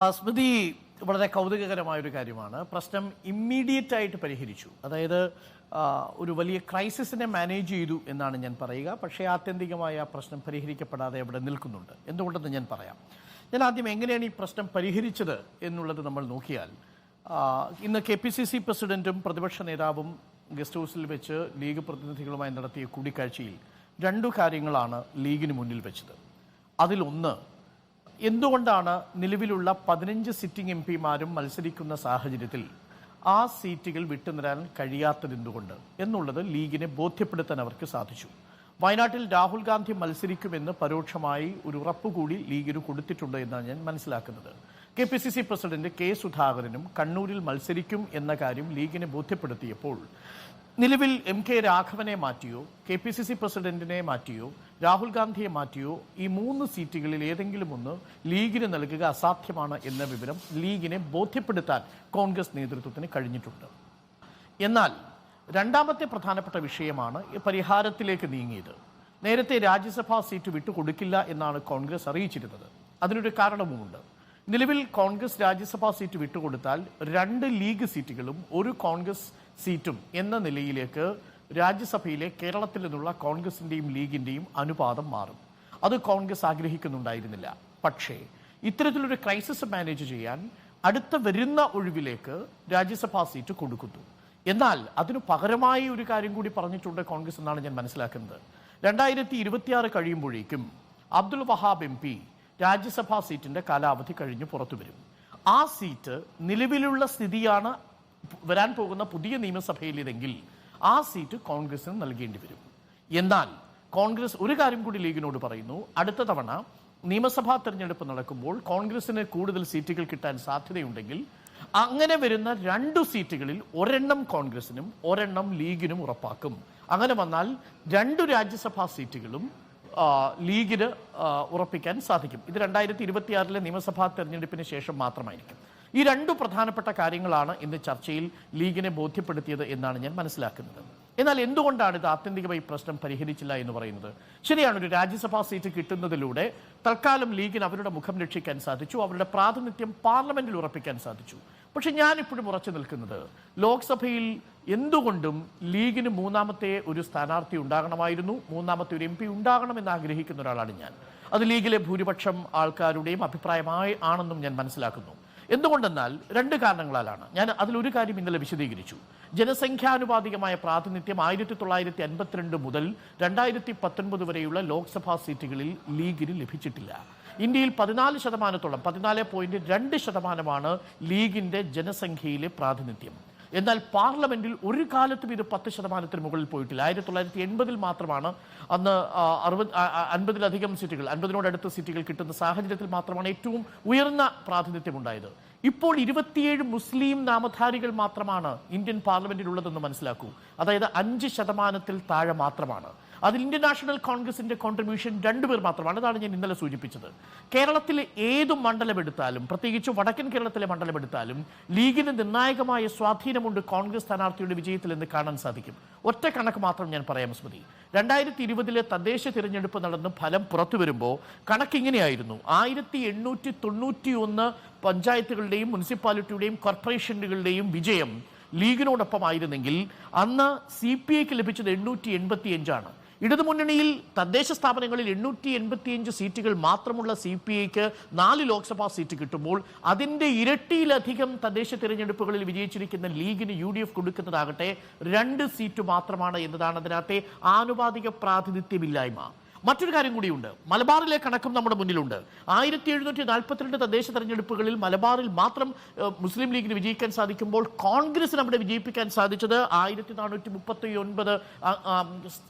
സ്മൃതി വളരെ കൗതുകകരമായൊരു കാര്യമാണ്. പ്രശ്നം ഇമ്മീഡിയറ്റ് ആയിട്ട് പരിഹരിച്ചു. അതായത് ഒരു വലിയ ക്രൈസിസിനെ മാനേജ് ചെയ്തു എന്നാണ് ഞാൻ പറയുക. പക്ഷേ ആത്യന്തികമായ പ്രശ്നം പരിഹരിക്കപ്പെടാതെ അവിടെ നിൽക്കുന്നുണ്ട്. എന്തുകൊണ്ടെന്ന് ഞാൻ പറയാം. ഞാൻ ആദ്യം എങ്ങനെയാണ് ഈ പ്രശ്നം പരിഹരിച്ചത് എന്നുള്ളത് നമ്മൾ നോക്കിയാൽ, ഇന്ന് KPCC പ്രസിഡന്റും പ്രതിപക്ഷ നേതാവും ഗസ്റ്റ് ഹൗസിൽ വെച്ച് ലീഗ് പ്രതിനിധികളുമായി നടത്തിയ കൂടിക്കാഴ്ചയിൽ രണ്ടു കാര്യങ്ങളാണ് ലീഗിന് മുന്നിൽ വെച്ചത്. അതിലൊന്ന്, എന്തുകൊണ്ടാണ് നിലവിലുള്ള 15 സിറ്റിംഗ് MP-മാരും മത്സരിക്കുന്ന സാഹചര്യത്തിൽ ആ സീറ്റുകൾ വിട്ടുനിരാൻ കഴിയാത്തതെന്തുകൊണ്ട് എന്നുള്ളത് ലീഗിനെ ബോധ്യപ്പെടുത്താൻ അവർക്ക് സാധിച്ചു. വയനാട്ടിൽ രാഹുൽ ഗാന്ധി മത്സരിക്കുമെന്ന് പരോക്ഷമായി ഒരു ഉറപ്പുകൂടി ലീഗിന് കൊടുത്തിട്ടുണ്ട് എന്നാണ് ഞാൻ മനസ്സിലാക്കുന്നത്. KPCC president K. സുധാകരനും കണ്ണൂരിൽ മത്സരിക്കും എന്ന കാര്യം ലീഗിനെ ബോധ്യപ്പെടുത്തിയപ്പോൾ നിലവിൽ MK രാഘവനെ മാറ്റിയോ, KPCC പ്രസിഡന്റിനെ മാറ്റിയോ, രാഹുൽ ഗാന്ധിയെ മാറ്റിയോ ഈ 3 സീറ്റുകളിൽ ഏതെങ്കിലും ഒന്ന് ലീഗിന് നൽകുക അസാധ്യമാണ് എന്ന വിവരം ലീഗിനെ ബോധ്യപ്പെടുത്താൻ കോൺഗ്രസ് നേതൃത്വത്തിന് കഴിഞ്ഞിട്ടുണ്ട്. എന്നാൽ രണ്ടാമത്തെ പ്രധാനപ്പെട്ട വിഷയമാണ് പരിഹാരത്തിലേക്ക് നീങ്ങിയത്. നേരത്തെ രാജ്യസഭാ സീറ്റ് വിട്ടുകൊടുക്കില്ല എന്നാണ് കോൺഗ്രസ് അറിയിച്ചിരുന്നത്. അതിനൊരു കാരണവുമുണ്ട്. നിലവിൽ കോൺഗ്രസ് രാജ്യസഭാ സീറ്റ് വിട്ടുകൊടുത്താൽ 2 ലീഗ് സീറ്റുകളും ഒരു കോൺഗ്രസ് സീറ്റും എന്ന നിലയിലേക്ക് രാജ്യസഭയിലെ കേരളത്തിൽ നിന്നുള്ള കോൺഗ്രസിന്റെയും ലീഗിന്റെയും അനുപാതം മാറും. അത് കോൺഗ്രസ് ആഗ്രഹിക്കുന്നുണ്ടായിരുന്നില്ല. പക്ഷേ ഇത്തരത്തിലൊരു ക്രൈസിസ് മാനേജ് ചെയ്യാൻ അടുത്ത വരുന്ന ഒഴിവിലേക്ക് രാജ്യസഭാ സീറ്റ് കൊടുക്കുന്നു. എന്നാൽ അതിനു പകരമായി ഒരു കാര്യം കൂടി പറഞ്ഞിട്ടുണ്ട് കോൺഗ്രസ് എന്നാണ് ഞാൻ മനസ്സിലാക്കുന്നത്. 2026 കഴിയുമ്പോഴേക്കും അബ്ദുൽ വഹാബ് MP രാജ്യസഭാ സീറ്റിന്റെ കാലാവധി കഴിഞ്ഞ് പുറത്തു വരും. ആ സീറ്റ് നിലവിലുള്ള സ്ഥിതിയാണ് വരാൻ പോകുന്ന പുതിയ നിയമസഭയിലെങ്കിൽ ആ സീറ്റ് കോൺഗ്രസിന് നൽകേണ്ടി വരും. എന്നാൽ കോൺഗ്രസ് ഒരു കാര്യം കൂടി ലീഗിനോട് പറയുന്നു. അടുത്ത തവണ നിയമസഭാ തെരഞ്ഞെടുപ്പ് നടക്കുമ്പോൾ കോൺഗ്രസിന് കൂടുതൽ സീറ്റുകൾ കിട്ടാൻ സാധ്യതയുണ്ടെങ്കിൽ അങ്ങനെ വരുന്ന 2 സീറ്റുകളിൽ ഒരെണ്ണം കോൺഗ്രസിനും ഒരെണ്ണം ലീഗിനും ഉറപ്പാക്കും. അങ്ങനെ വന്നാൽ 2 രാജ്യസഭാ സീറ്റുകളും ലീഗിന് ഉറപ്പിക്കാൻ സാധിക്കും. ഇത് 2026 നിയമസഭാ തെരഞ്ഞെടുപ്പിന് ശേഷം മാത്രമായിരിക്കും. ഈ 2 പ്രധാനപ്പെട്ട കാര്യങ്ങളാണ് ഇന്ന് ചർച്ചയിൽ ലീഗിനെ ബോധ്യപ്പെടുത്തിയത് എന്നാണ് ഞാൻ മനസ്സിലാക്കുന്നത്. എന്നാൽ എന്തുകൊണ്ടാണ് ഇത് ആത്യന്തികമായി പ്രശ്നം പരിഹരിച്ചില്ല എന്ന് പറയുന്നത്? ശരിയാണ്, ഒരു രാജ്യസഭാ സീറ്റ് കിട്ടുന്നതിലൂടെ തൽക്കാലം ലീഗിന് അവരുടെ മുഖം രക്ഷിക്കാൻ സാധിച്ചു, അവരുടെ പ്രാതിനിധ്യം പാർലമെന്റിൽ ഉറപ്പിക്കാൻ സാധിച്ചു. പക്ഷെ ഞാനിപ്പോഴും ഉറച്ചു നിൽക്കുന്നത്, ലോക്സഭയിൽ എന്തുകൊണ്ടും ലീഗിന് 3ാമത്തെ ഒരു സ്ഥാനാർത്ഥി ഉണ്ടാകണമായിരുന്നു, 3ാമത്തെ ഒരു MP ഉണ്ടാകണമെന്ന് ആഗ്രഹിക്കുന്ന ഒരാളാണ് ഞാൻ. അത് ലീഗിലെ ഭൂരിപക്ഷം ആൾക്കാരുടെയും അഭിപ്രായമായി ആണെന്നും ഞാൻ മനസ്സിലാക്കുന്നു. എന്തുകൊണ്ടെന്നാൽ 2 കാരണങ്ങളാലാണ്. ഞാൻ അതിലൊരു കാര്യം ഇന്നലെ വിശദീകരിച്ചു. ജനസംഖ്യാനുപാതികമായ പ്രാതിനിധ്യം 1952 മുതൽ 2019 വരെയുള്ള ലോക്സഭാ സീറ്റുകളിൽ ലീഗിന് ലഭിച്ചിട്ടില്ല. ഇന്ത്യയിൽ 14%, 14.2% ലീഗിന്റെ ജനസംഖ്യയിലെ പ്രാതിനിധ്യം. എന്നാൽ പാർലമെന്റിൽ ഒരു കാലത്തും ഇത് 10%-ന് മുകളിൽ പോയിട്ടില്ല. 1980 മാത്രമാണ് അന്ന് 50-ലധികം സീറ്റുകൾ, 50-നോടടുത്ത സീറ്റുകൾ കിട്ടുന്ന സാഹചര്യത്തിൽ മാത്രമാണ് ഏറ്റവും ഉയർന്ന പ്രാതിനിധ്യം ഉണ്ടായത്. ഇപ്പോൾ 27 മുസ്ലിം നാമധാരികൾ മാത്രമാണ് ഇന്ത്യൻ പാർലമെന്റിൽ ഉള്ളതെന്ന് മനസ്സിലാക്കൂ. അതായത് 5%-ൽ താഴെ മാത്രമാണ്. അതിൽ ഇന്ത്യൻ നാഷണൽ കോൺഗ്രസിന്റെ കോൺട്രിബ്യൂഷൻ 2 പേർ മാത്രമാണ്. അതാണ് ഞാൻ ഇന്നലെ സൂചിപ്പിച്ചത്. കേരളത്തിലെ ഏത് മണ്ഡലമെടുത്താലും, പ്രത്യേകിച്ച് വടക്കൻ കേരളത്തിലെ മണ്ഡലമെടുത്താലും ലീഗിന് നിർണായകമായ സ്വാധീനമുണ്ട് കോൺഗ്രസ് സ്ഥാനാർത്ഥിയുടെ വിജയത്തിൽ എന്ന് കാണാൻ സാധിക്കും. ഒറ്റ കണക്ക് മാത്രം ഞാൻ പറയാം സ്മൃതി. 2020 തദ്ദേശ തിരഞ്ഞെടുപ്പ് നടന്ന് ഫലം പുറത്തു വരുമ്പോൾ കണക്കിങ്ങനെയായിരുന്നു. 1891 പഞ്ചായത്തുകളുടെയും മുനിസിപ്പാലിറ്റിയുടെയും കോർപ്പറേഷനുകളുടെയും വിജയം ലീഗിനോടൊപ്പമായിരുന്നെങ്കിൽ അന്ന് CPIക്ക് ലഭിച്ചത് 885 ഇടതുമുന്നണിയിൽ തദ്ദേശ സ്ഥാപനങ്ങളിൽ 885 സീറ്റുകൾ മാത്രമുള്ള CPIക്ക് 4 ലോക്സഭാ സീറ്റ് കിട്ടുമ്പോൾ അതിന്റെ ഇരട്ടിയിലധികം തദ്ദേശ തിരഞ്ഞെടുപ്പുകളിൽ വിജയിച്ചിരിക്കുന്ന ലീഗിന് UDF കൊടുക്കുന്നതാകട്ടെ 2 സീറ്റ് മാത്രമാണ് എന്നതാണ് അതിനകത്തെ ആനുപാതിക പ്രാതിനിധ്യമില്ലായ്മ. മറ്റൊരു കാര്യം കൂടിയുണ്ട്. മലബാറിലെ കണക്കും നമ്മുടെ മുന്നിലുണ്ട്. 1742 തദ്ദേശ തെരഞ്ഞെടുപ്പുകളിൽ മലബാറിൽ മാത്രം മുസ്ലിം ലീഗിന് വിജയിക്കാൻ സാധിക്കുമ്പോൾ കോൺഗ്രസിന് അവിടെ വിജയിപ്പിക്കാൻ സാധിച്ചത് 1439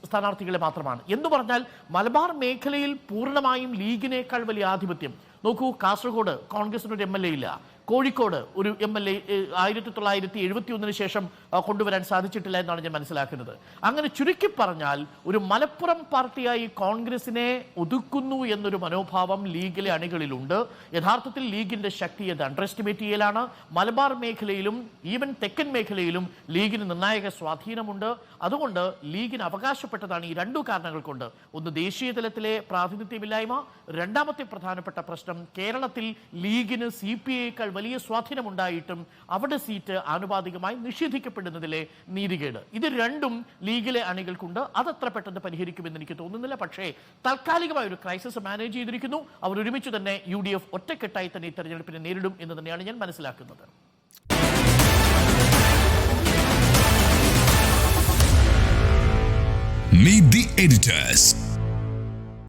സ്ഥാനാർത്ഥികളെ മാത്രമാണ്. എന്ന് പറഞ്ഞാൽ മലബാർ മേഖലയിൽ പൂർണ്ണമായും ലീഗിനേക്കാൾ വലിയ ആധിപത്യം. നോക്കൂ, കാസർഗോഡ് കോൺഗ്രസിനൊരു MLA ഇല്ല. കോഴിക്കോട് ഒരു MLA 1971 ശേഷം കൊണ്ടുവരാൻ സാധിച്ചിട്ടില്ല എന്നാണ് ഞാൻ മനസ്സിലാക്കുന്നത്. അങ്ങനെ ചുരുക്കി പറഞ്ഞാൽ ഒരു മലപ്പുറം പാർട്ടിയായി കോൺഗ്രസിനെ ഒതുക്കുന്നു എന്നൊരു മനോഭാവം ലീഗിലെ അണികളിലുണ്ട്. യഥാർത്ഥത്തിൽ ലീഗിന്റെ ശക്തി അത് അണ്ടർ എസ്റ്റിമേറ്റ് ചെയ്യലാണ്. മലബാർ മേഖലയിലും ഈവൻ തെക്കൻ മേഖലയിലും ലീഗിന് നിർണായക സ്വാധീനമുണ്ട്. അതുകൊണ്ട് ലീഗിന് അവകാശപ്പെട്ടതാണ് ഈ 2 കാരണങ്ങൾ കൊണ്ട്. ഒന്ന്, ദേശീയ തലത്തിലെ പ്രാതിനിധ്യമില്ലായ്മ. രണ്ടാമത്തെ പ്രധാനപ്പെട്ട പ്രശ്നം പ്രശ്നം കേരളത്തിൽ ലീഗിന് CPI-യേക്കാൾ വലിയ സ്വാധീനമുണ്ടായിട്ടും അവിടെ സീറ്റ് ആനുപാതികമായി നിഷേധിക്കപ്പെടുന്നതിലെ നീതികേട്, ഇത് രണ്ടും ലീഗിലെ അണികൾക്കുണ്ട്. അതത്ര പെട്ടെന്ന് പരിഹരിക്കുമെന്ന് എനിക്ക് തോന്നുന്നില്ല. പക്ഷേ താൽക്കാലികമായ ഒരു ക്രൈസിസ് മാനേജ് ചെയ്തിരിക്കുന്നു. അവർ ഒരുമിച്ച് തന്നെ UDF ഒറ്റക്കെട്ടായി തന്നെ ഈ തെരഞ്ഞെടുപ്പിനെ നേരിടും എന്ന് തന്നെയാണ് ഞാൻ മനസ്സിലാക്കുന്നത്. Meet the editors.